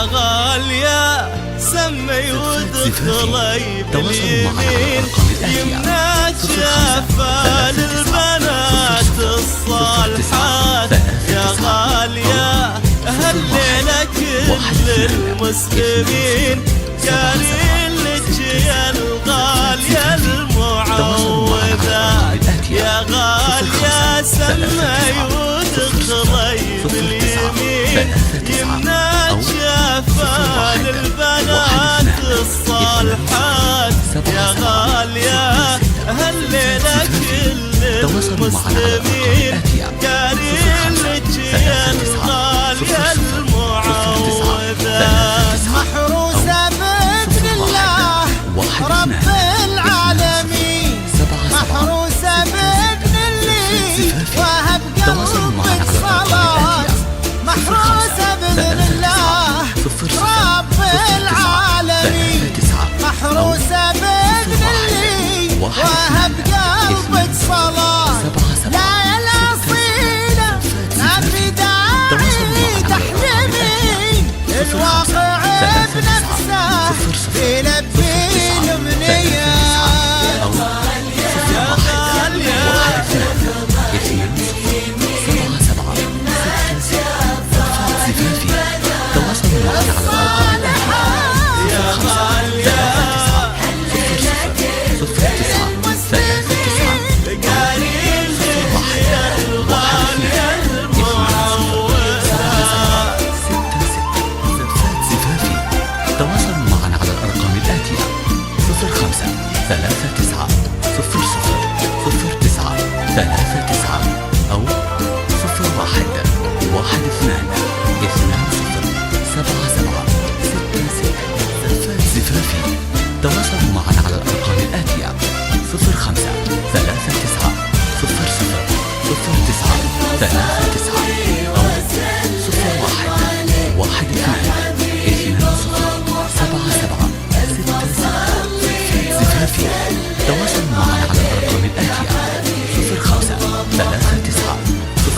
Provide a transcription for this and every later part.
يا غالية سمي ودخلي باليمين يمنى شافة للبنات الصالحات. يا غالية هالليلة كل المسلمين قارين لك يا الغالية المعوذات. يا غالية سمي ودخلي باليمين يمنى شافة للبنات الصالحات. يا غالية هالليلة كل المسلمين قارين لك يا الغالية المعوذات. محروسة بإذن الله رب العالمين، محروسة بإذن الله وهب قلبك صلاة، محروسة بإذن الله رب العالمين، محروسة بإذن الله وهب قلبك صلاة. لا يا الأصيلة ما في داعي تحلمين، الواقع بنفسه يلبي الأمنية. تواصلوا معنا على الأرقام الآتية 05 39 00 09 39 أو 01 12 20 77 66 زفافي. تواصلوا معنا على الأرقام الآتية 05 39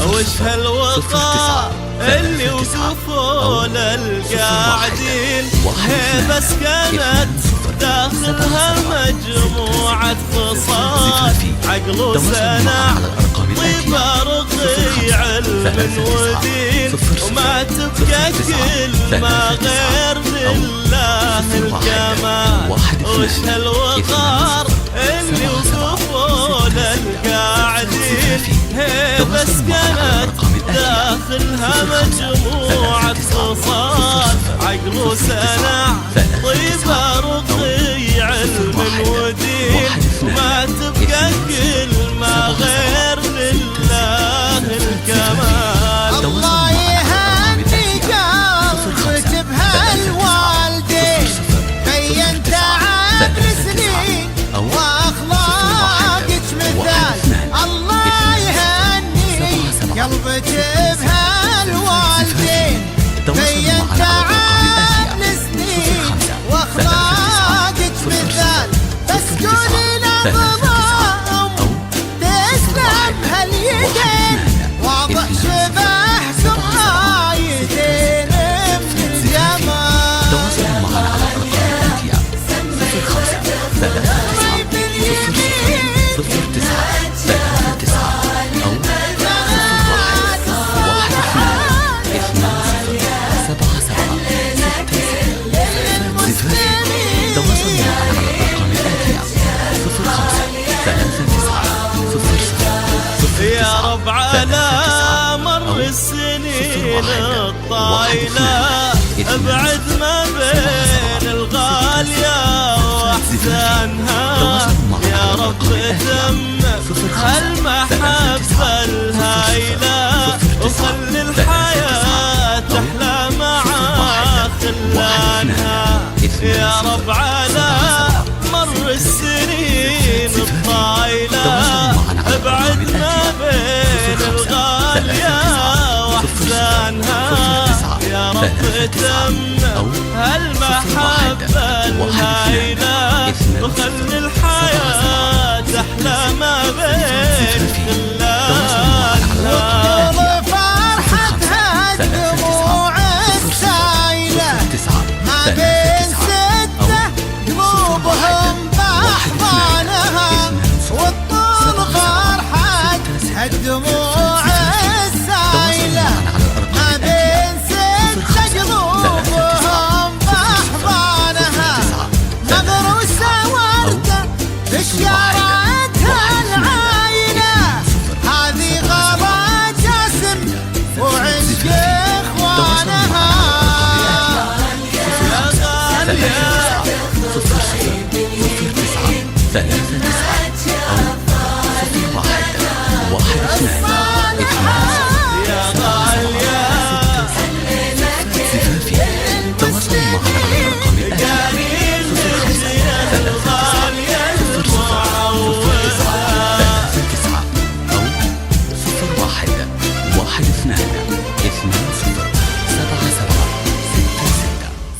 وش هالوقار اللي وقفوا للقاعدين بس كانت داخلها مجموعة خصال عقل وسنة طيب رقيع علم ودين وما تبقى كلمة غير لله الكمال. وش هالوقار اللي وقفوا للقاعدين بس كانت داخلها مجموعة خصال عقل وسنة طيب رقي علم ودين وما تبقى كلمة غير لله الكمال. الله يهني قلبك بهالوالدين بينت عبر سنين واخلاقك مثال. الله يهني قلبك بهالوالدين بينت عبر سنين واخلاقك مثال. بس قولي نظام تسلم هاليدين واضح شبهكم آيتين من الجمال. تواصلوا معنا على الأرقام الآتية 05 39 00 09 39 أو 01 تواصلوا معنا على الأرقام الآتية 05 39 00 يا رب على مر السنين الطايلة ابعد ما بين الغالية واحزانها. يا رب تم هالمحبة الهايلة وخلي الحياة تحلى مع خلانها. يا رب على مر السنين الطايلة ابعد ما بين الغالية واحزانها. يا رب تم هالمحبة الهايلة وخلي الحياة تحلى ما بين خلانها. فرحتها الدموع السايلة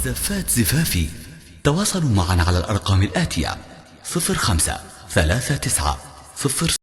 زفات زفافي. تواصلوا معنا على الأرقام الآتية: 05 39 00